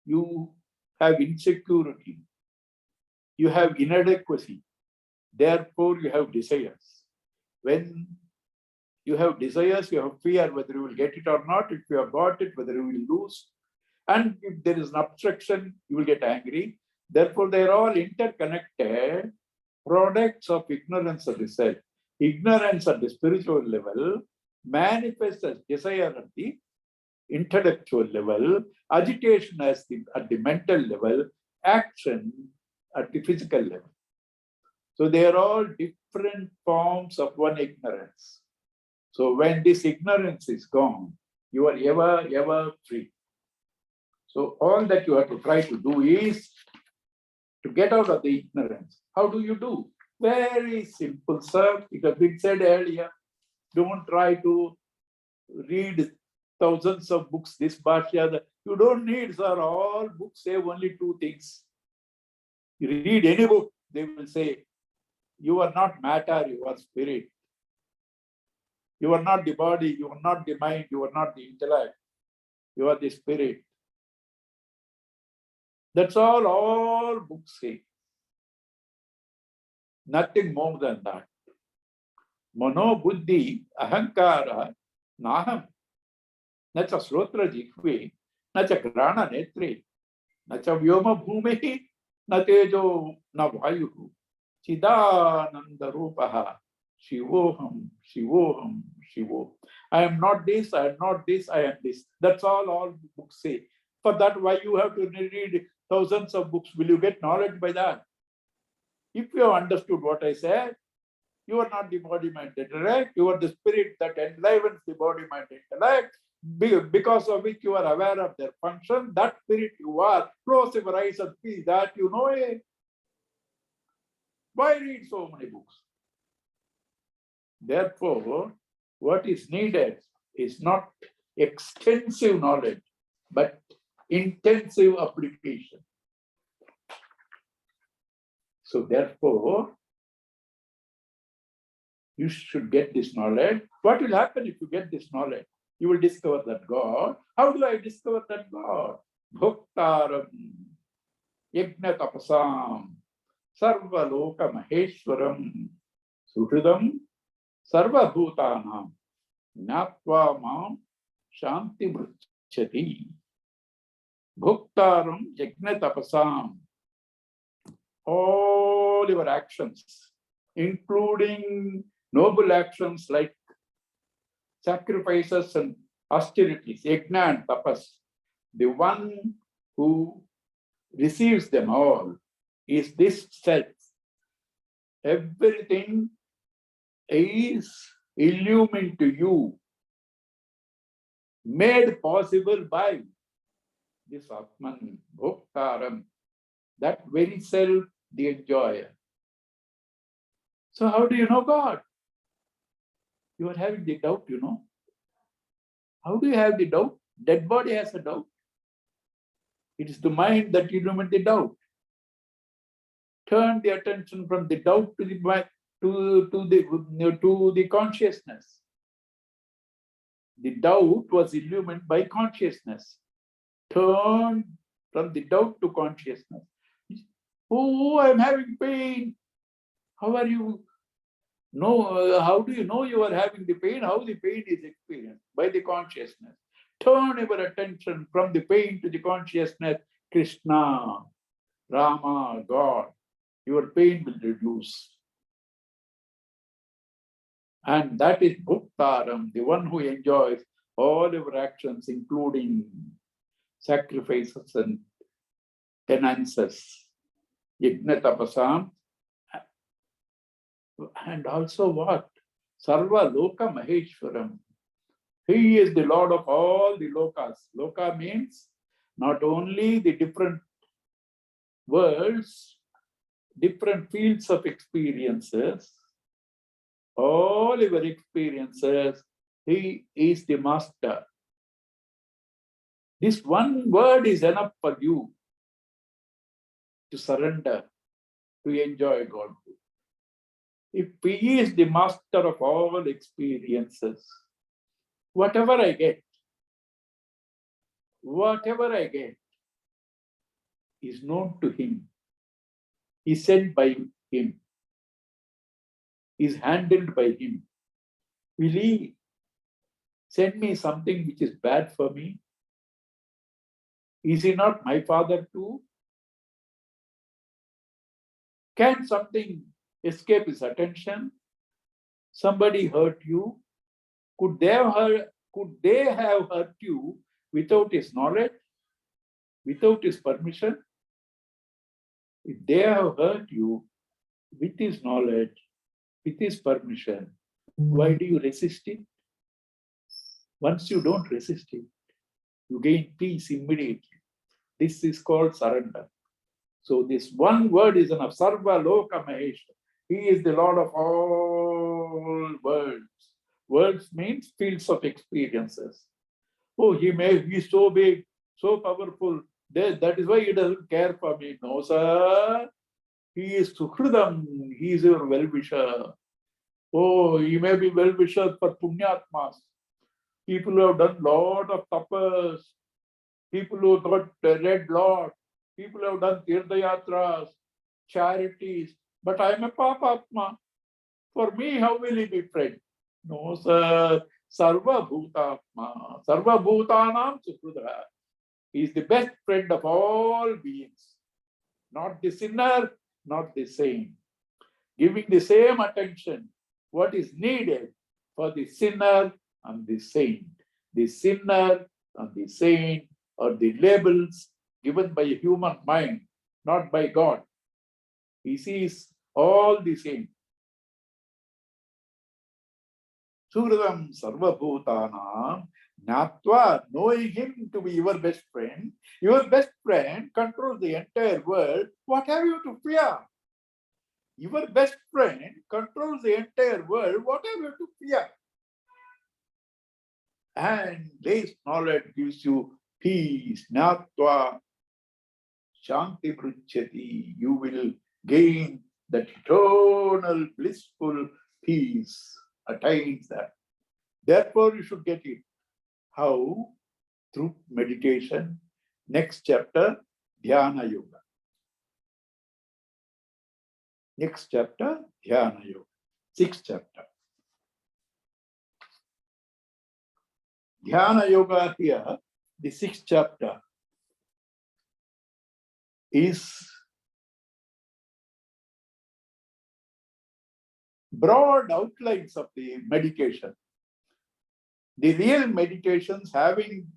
you have insecurity. You have inadequacy. Therefore, you have desires. When you have desires, you have fear whether you will get it or not. If you have got it, whether you will lose. And if there is an obstruction, you will get angry. Therefore, they are all interconnected products of ignorance of the self. Ignorance at the spiritual level manifests as desire at the intellectual level, agitation at the mental level, action at the physical level. So they are all different forms of one ignorance. So when this ignorance is gone, you are ever free. So all that you have to try to do is to get out of the ignorance. How do you do? Very simple, sir. It has been said earlier. Don't try to read thousands of books, this bhashya, that. You don't need, sir. All books say only two things. You read any book, they will say, you are not matter, you are spirit. You are not the body, you are not the mind, you are not the intellect. You are the spirit. That's all books say. Nothing more than that. Mano buddhi ahankara naham. Nacha srotra jikve, nacha grana netre, nacha vyoma bhumehi, na tejo na vayuhu. Chidananda rupaha. Shivoham, Shivoham, Shivo. I am not this, I am not this, I am this. That's all books say. For that, why you have to read thousands of books? Will you get knowledge by that? If you have understood what I said, you are not the body, mind, intellect. You are the spirit that enlivens the body, mind, intellect. Because of which you are aware of their function. That spirit you are. Close your eyes and see that you know it. Why read so many books? Therefore, what is needed is not extensive knowledge, but intensive application. So therefore, you should get this knowledge. What will happen if you get this knowledge? You will discover that God. How do I discover that God? Bhoktaram, yajna tapasam, sarva loka maheshwaram, suhridam, sarva bhutanam, Nyatva mam shanti mruchati. Bhuktaram yajna tapasam. All your actions, including noble actions like sacrifices and austerities, yajna and tapas, the one who receives them all is this self. Everything is illumined to you, made possible by this Atman, Bhoktaram, that very self, the enjoyer. So how do you know God? You are having the doubt, you know. How do you have the doubt? Dead body has a doubt. It is the mind that illumines the doubt. Turn the attention from the doubt to the mind, to the consciousness. The doubt was illumined by consciousness. Turn from the doubt to consciousness. Oh, I'm having pain. How are you? No, how do you know you are having the pain? How the pain is experienced? By the consciousness. Turn your attention from the pain to the consciousness. Krishna, Rama, God. Your pain will reduce. And that is Bhuktaram, the one who enjoys all our actions, including sacrifices and penances. Yajna tapasam. And also what? Sarva Loka Maheshwaram. He is the Lord of all the lokas. Loka means not only the different worlds, different fields of experiences, all our experiences, he is the master. This one word is enough for you to surrender, to enjoy God. If he is the master of all experiences, whatever I get is known to him, is sent by him, is handled by him. Will he send me something which is bad for me? Is he not my father too? Can something escape his attention? Somebody hurt you? Could they have hurt you without his knowledge, without his permission? If they have hurt you with his knowledge, with his permission, why do you resist it? Once you don't resist it, you gain peace immediately. This is called surrender. So this one word is enough. Sarva Loka Maheshwara. He is the Lord of all worlds. Worlds means fields of experiences. Oh, he's so big, so powerful. That is why he doesn't care for me. No, sir. He is Sukhridam. He is your well-wisher. Oh, he may be well-wisher for Punyatmas. People who have done lot of tapas. People who got read lot. People who have done tirthayatras, charities. But I am a papatma. For me, how will he be friend? No, sir. Sarva Bhutatma. Sarva Bhutanam Sukhridha. He is the best friend of all beings. Not the sinner, not the saint. Giving the same attention, what is needed for the sinner and the saint. The sinner and the saint are the labels given by a human mind, not by God. He sees all the same. Suhridam Sarvabhutanam, Natva, knowing him to be your best friend controls the entire world. What have you to fear? Your best friend controls the entire world. What have you to fear? And this knowledge gives you peace. Natva Shanti Pruchati. You will gain that eternal blissful peace. Attains that. Therefore, you should get it. How? Through meditation. Next chapter, Dhyana Yoga. Next chapter, Dhyana Yoga. Sixth chapter. Dhyana Yoga here, the sixth chapter, is broad outlines of the meditation. The real meditations, having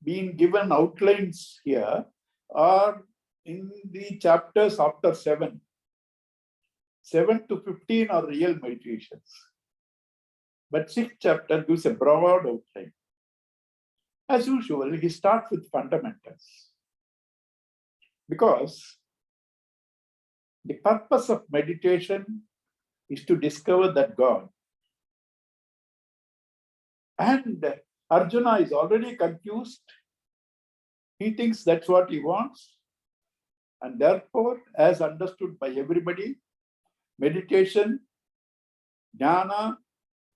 been given outlines here, are in the chapters after 7. 7 to 15 are real meditations. But 6th chapter gives a broad outline. As usual, he starts with fundamentals. Because the purpose of meditation is to discover that God. And Arjuna is already confused. He thinks that's what he wants. And therefore, as understood by everybody, meditation, jnana,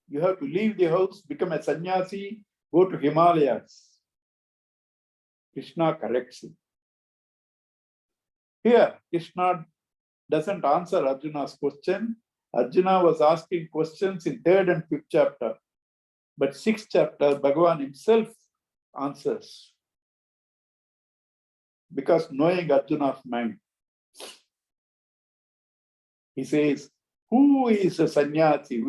you have to leave the house, become a sannyasi, go to Himalayas. Krishna corrects him. Here, Krishna doesn't answer Arjuna's question. Arjuna was asking questions in 3rd and 5th chapter. But 6th chapter, Bhagavan himself answers. Because knowing Arjuna's mind, he says, who is a sannyasi,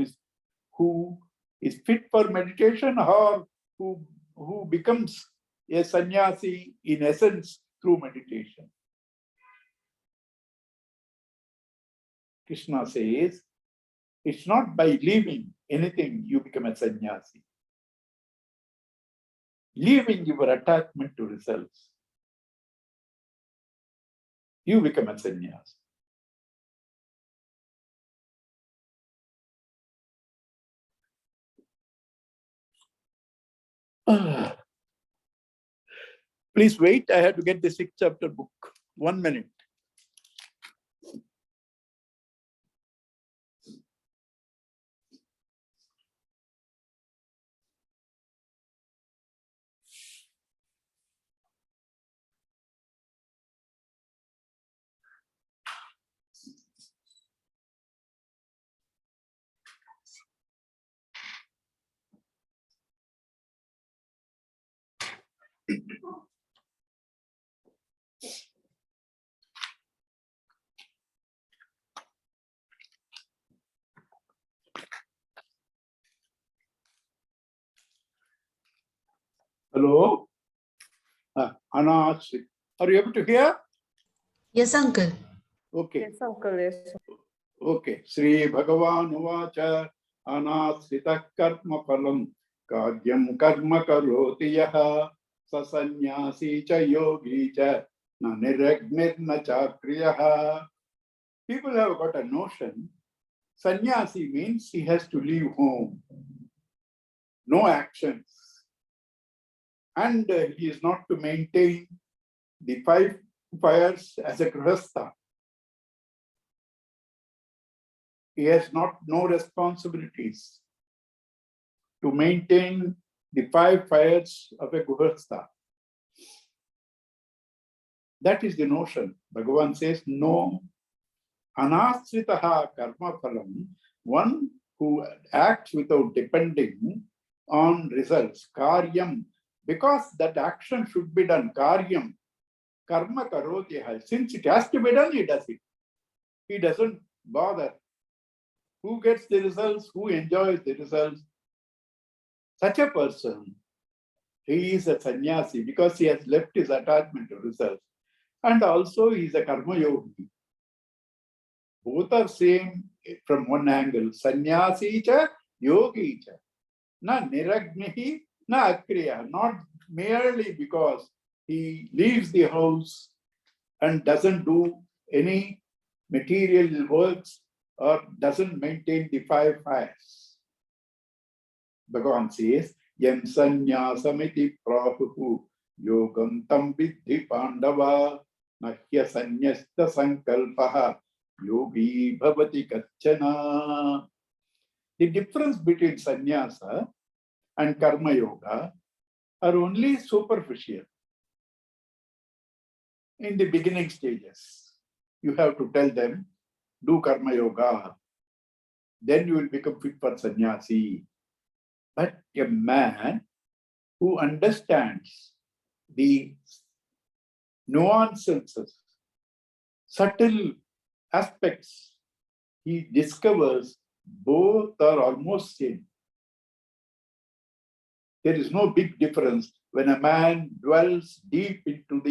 who is fit for meditation, or who becomes a sannyasi in essence through meditation? Krishna says, it's not by leaving anything you become a sannyasi. Leaving your attachment to results, you become a sannyasi. Please wait, I have to get the 6th chapter book. 1 minute. Hello? Anash, are you able to hear? Yes, uncle. Okay. Yes, uncle. Yes. Okay. Sri Bhagavan Uvacha Anasritah Karma Phalam Karyam Karma Karoti Yaha Sasanyasi Cha Yogi Cha Na Niragnir Na Chakriyaha. People have got a notion. Sannyasi means he has to leave home. No actions. And he is not to maintain the 5 fires as a grihastha. He has no responsibilities to maintain the 5 fires of a grihastha. That is the notion. Bhagavan says, no. Anasritaha karma phalam, one who acts without depending on results. Karyam, because that action should be done. Karyam, karma karoti. Since it has to be done, he does it. He doesn't bother. Who gets the results? Who enjoys the results? Such a person, he is a sannyasi because he has left his attachment to results. And also he is a karma yogi. Both are same from one angle. Sannyasi cha, yogi cha. Na niragnihi, na akriya. Not merely because he leaves the house and doesn't do any material works or doesn't maintain the 5 fires. Bhagavan says, Yam sanyasamiti prahuhu yogam tam vidhi pandava nahya sanyasta sankalpaha yogi bhavati kachana. The difference between sannyasa and karma yoga are only superficial. In the beginning stages, you have to tell them, do karma yoga. Then you will become fit for sannyasi. But a man who understands the nuances, subtle aspects, he discovers both are almost same. There is no big difference when a man dwells deep into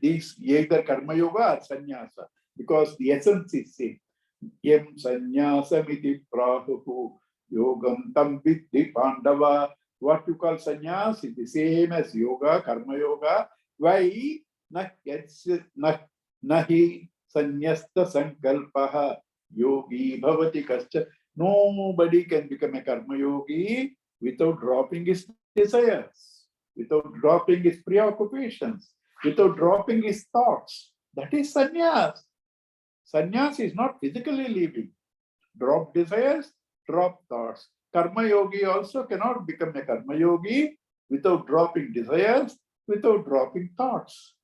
these either karma yoga or sannyasa, because the essence is same. Yam sanyasamiti prahuhu yogam tam vidhi pandava. What you call sannyas is the same as yoga, karma yoga. Why? Nahi sanyasta sankalpaha yogi bhavati kascha. Nobody can become a karma yogi without dropping his desires, without dropping his preoccupations, without dropping his thoughts. That is sannyas. Sannyas is not physically leaving. Drop desires, drop thoughts. Karma yogi also cannot become a karma yogi without dropping desires, without dropping thoughts.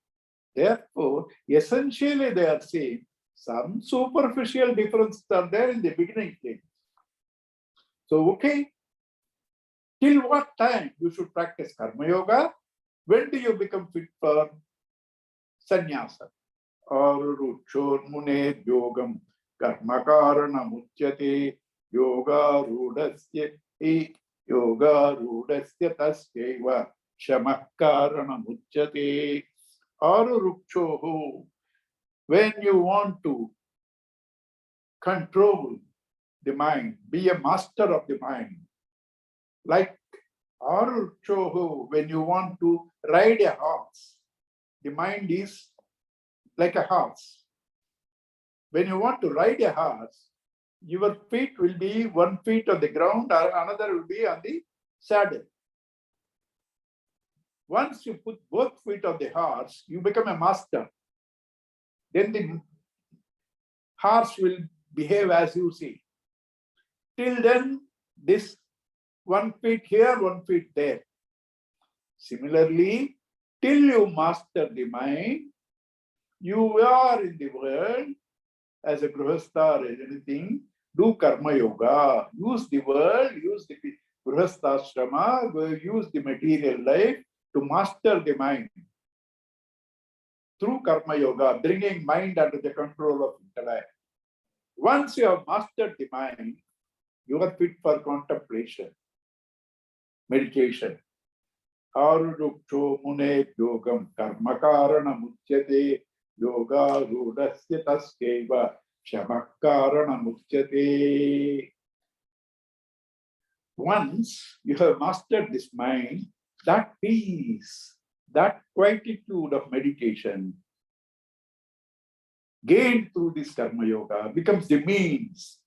Therefore, essentially they are saying some superficial differences are there in the beginning stage. So, okay, till what time you should practice Karma Yoga? When do you become fit for Sannyasa? Aruruchor mune yogam karma karana muchyate yoga rudasya tasyeva shamah karana muchyate. Aruruchoho, when you want to control the mind, be a master of the mind, like Aruruchoho, when you want to ride a horse, the mind is like a horse. When you want to ride a horse, your feet will be 1 foot on the ground, or another will be on the saddle. Once you put both feet on the horse, you become a master. Then the horse will behave as you see. Till then, this 1 foot here, 1 foot there. Similarly, till you master the mind, you are in the world as a grihastha or anything, do karma yoga, use the world, use the grihasthashrama, use the material life to master the mind. Through karma yoga, bringing mind under the control of intellect. Once you have mastered the mind, you are fit for contemplation, meditation. Aruruksho mune yogam karma karana muchyate yoga rudasya taskeva shamakarana muchyate. Once you have mastered this mind, that peace, that quietude of meditation gained through this karma yoga becomes the means.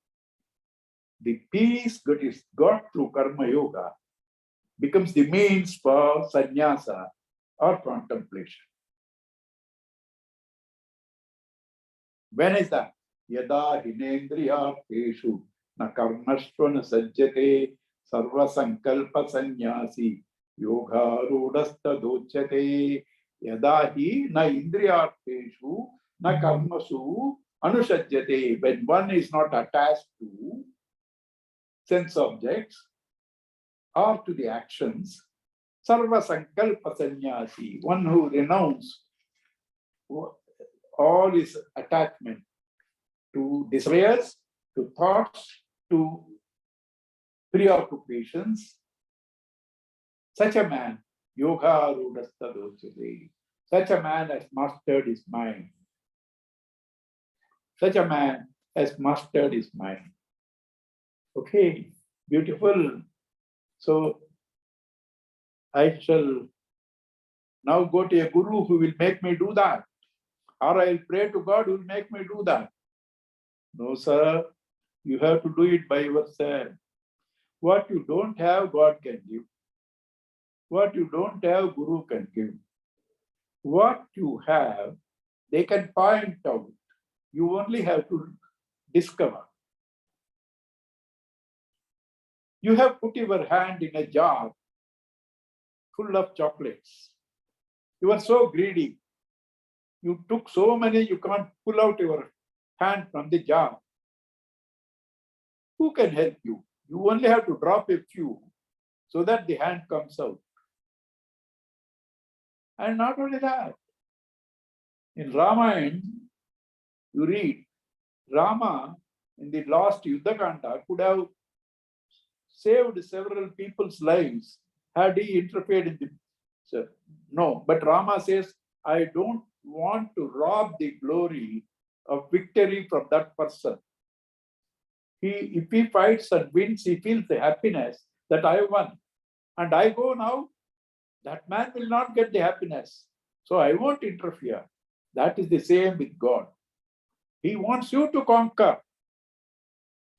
The peace that is got through karma yoga becomes the means for sannyasa or contemplation. When is that? Yada hinendriyateshu na karmashvana sajjate sarva sankalpa sannyasi yoga rudasta dochyate. Yada hi na indriyateshu na karmasu anusajjate. When one is not attached to sense objects or to the actions, sarva sankalpa sannyasi, one who renounces all his attachment to desires, to thoughts, to preoccupations, such a man, yoga rudasta dochyate. Such a man has mastered his mind. Such a man has mastered his mind. Okay, beautiful. So I shall now go to a guru who will make me do that. Or I will pray to God who will make me do that. No, sir. You have to do it by yourself. What you don't have, God can give. What you don't have, Guru can give. What you have, they can point out. You only have to discover. You have put your hand in a jar full of chocolates. You are so greedy. You took so many, you can't pull out your hand from the jar. Who can help you? You only have to drop a few so that the hand comes out. And not only that, in Ramayana, you read, Rama in the last Yuddhakanda could have saved several people's lives had he interfered in the... So, no, but Rama says, I don't want to rob the glory of victory from that person. If he fights and wins, he feels the happiness that I won. And I go now, that man will not get the happiness. So I won't interfere. That is the same with God. He wants you to conquer.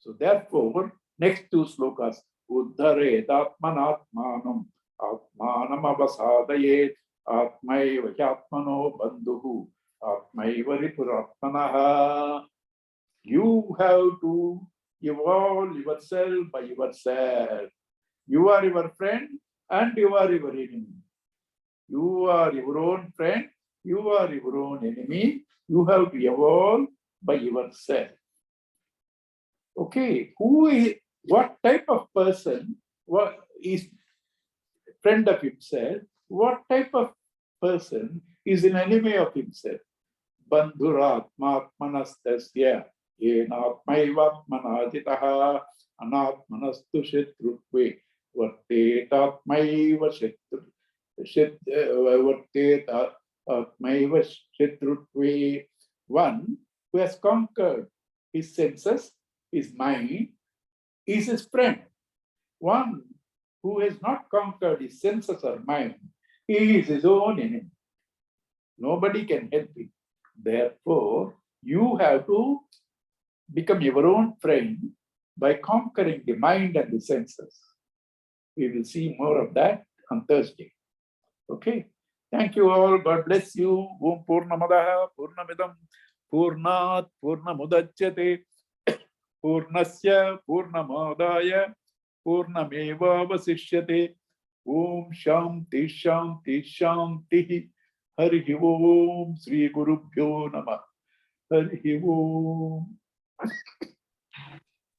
So therefore, next two slokas, Uddharet Atmanatmanam Atmanam Avasadayet Atmaiva Atmano Bandhuhu Atmaiva Ripuratmanaha. You have to evolve yourself by yourself. You are your friend and you are your enemy. You are your own friend You are your own enemy. You have to evolve by yourself. Okay, what type of person is friend of himself? What type of person is an enemy of himself? Bandhuratmatmanastasya yenatmaivatmanajitaha anatmanastu shatrutve vartetatmaiva shatrutve. One who has conquered his senses, his mind, is his friend. One who has not conquered his senses or mind, he is his own enemy. Nobody can help him. Therefore, you have to become your own friend by conquering the mind and the senses. We will see more of that on Thursday. Okay. Thank you all. God bless you. Om Purnamadaha Purnamidam Purnat Purnamudachyate Purnasya Purnamadaya Purnameva Vasishyate. Om Shanti Shanti Shanti. Hari Om Sri Gurubhyo Namah. Hari Om.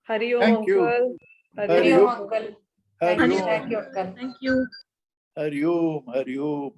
Hari Om, Thank you. Uncle. Hari Om. Uncle. Hari Om. Thank you, Uncle. Thank you. Hari Om. Hari Om.